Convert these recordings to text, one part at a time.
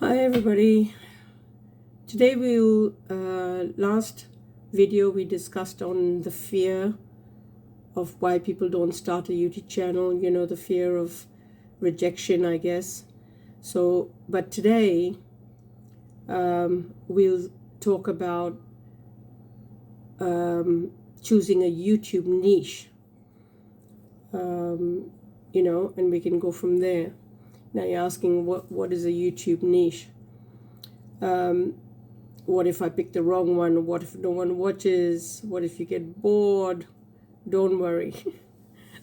Hi everybody. Today last video we discussed on the fear of why people don't start a YouTube channel, the fear of rejection, I guess. But today we'll talk about choosing a YouTube niche, and we can go from there. Now you're asking what is a YouTube niche? What if I pick the wrong one? What if no one watches? What if you get bored? Don't worry.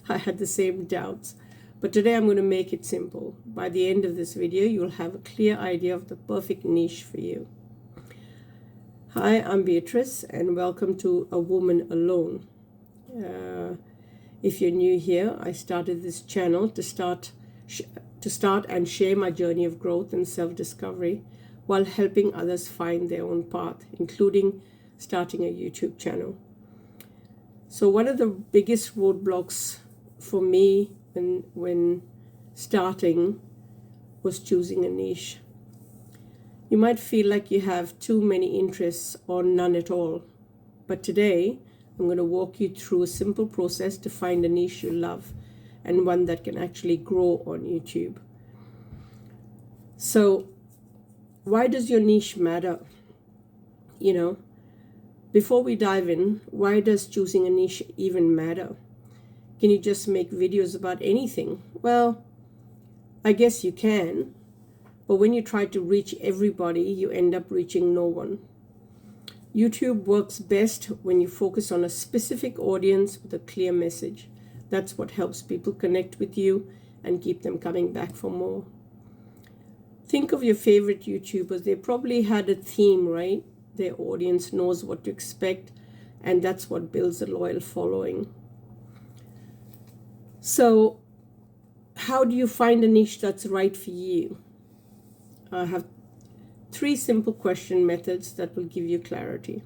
I had the same doubts. But today I'm going to make it simple. By the end of this video, you'll have a clear idea of the perfect niche for you. Hi, I'm Beatrice, and welcome to A Woman Alone. If you're new here, I started this channel to start and share my journey of growth and self-discovery while helping others find their own path, including starting a YouTube channel. So one of the biggest roadblocks for me when starting was choosing a niche. You might feel like you have too many interests or none at all, but today I'm going to walk you through a simple process to find a niche you love and one that can actually grow on YouTube. So, why does your niche matter? Before we dive in, why does choosing a niche even matter? Can you just make videos about anything? Well, I guess you can, but when you try to reach everybody, you end up reaching no one. YouTube works best when you focus on a specific audience with a clear message. That's what helps people connect with you and keep them coming back for more. Think of your favorite YouTubers. They probably had a theme, right? Their audience knows what to expect, and that's what builds a loyal following. So, how do you find a niche that's right for you? I have 3 simple question methods that will give you clarity.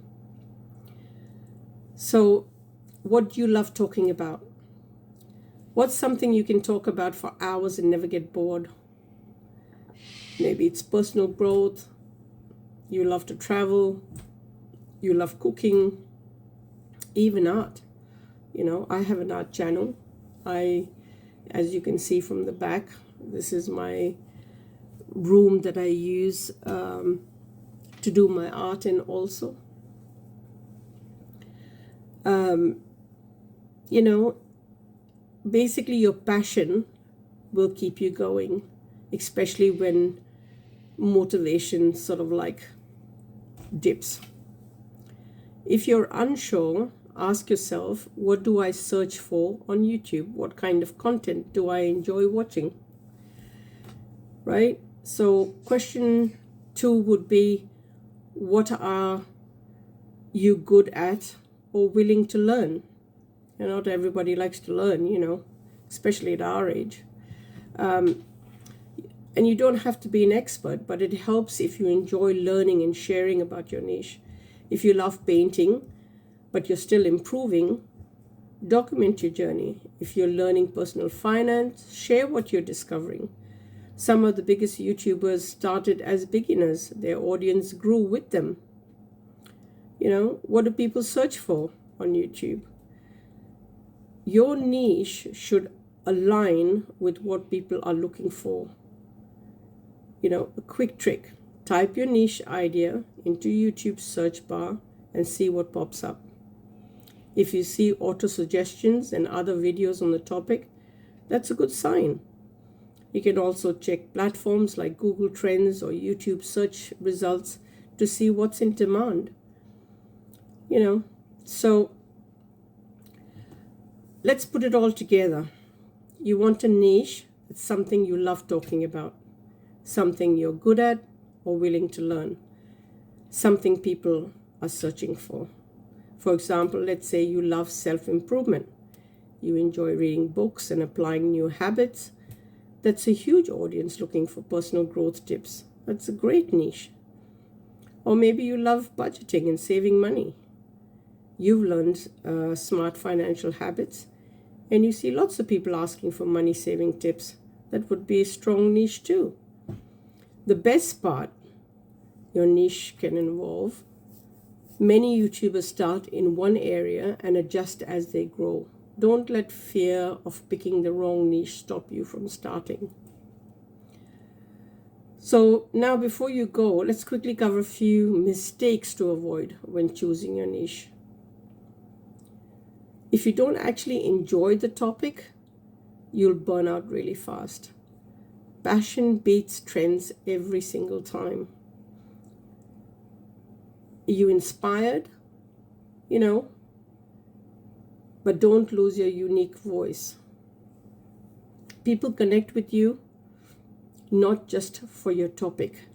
So, what do you love talking about? What's something you can talk about for hours and never get bored? Maybe it's personal growth. You love to travel. You love cooking. Even art. I have an art channel. As you can see from the back, this is my room that I use to do my art in also. Basically your passion will keep you going, especially when motivation sort of like dips. If you're unsure, ask yourself, what do I search for on YouTube? What kind of content do I enjoy watching? Right? So question 2 would be, what are you good at or willing to learn? And not everybody likes to learn, especially at our age. And you don't have to be an expert, but it helps if you enjoy learning and sharing about your niche. If you love painting, but you're still improving, document your journey. If you're learning personal finance, share what you're discovering. Some of the biggest YouTubers started as beginners. Their audience grew with them. What do people search for on YouTube? Your niche should align with what people are looking for. A quick trick. Type your niche idea into YouTube's search bar and see what pops up. If you see auto suggestions and other videos on the topic, that's a good sign. You can also check platforms like Google Trends or YouTube search results to see what's in demand. So let's put it all together. You want a niche that's something you love talking about, something you're good at or willing to learn, something people are searching for. For example, let's say you love self-improvement. You enjoy reading books and applying new habits. That's a huge audience looking for personal growth tips. That's a great niche. Or maybe you love budgeting and saving money. You've learned smart financial habits, and you see lots of people asking for money saving tips. That would be a strong niche too. The best part, your niche can involve. Many YouTubers start in one area and adjust as they grow. Don't let fear of picking the wrong niche stop you from starting. So now before you go, let's quickly cover a few mistakes to avoid when choosing your niche. If you don't actually enjoy the topic, you'll burn out really fast. Passion beats trends every single time. You inspired, but don't lose your unique voice. People connect with you not just for your topic.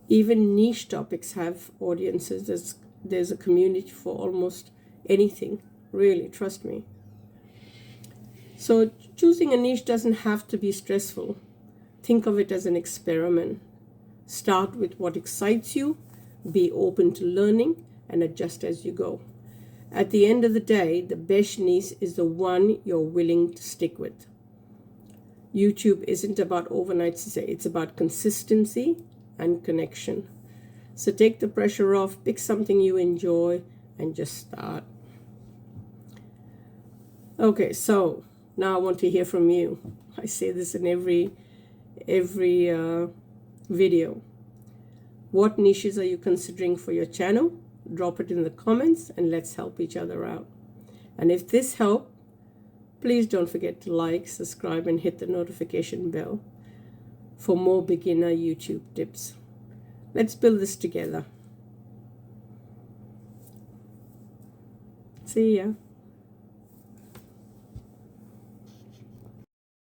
Even niche topics have audiences. There's a community for almost anything, really, trust me. So choosing a niche doesn't have to be stressful. Think of it as an experiment. Start with what excites you, be open to learning, and adjust as you go. At the end of the day, the best niche is the one you're willing to stick with. YouTube isn't about overnight success, it's about consistency and connection. So take the pressure off, pick something you enjoy, and just start. Okay, so now I want to hear from you. I say this in every video. What niches are you considering for your channel? Drop it in the comments and let's help each other out. And if this helped, please don't forget to like, subscribe, and hit the notification bell for more beginner YouTube tips. Let's build this together. See ya.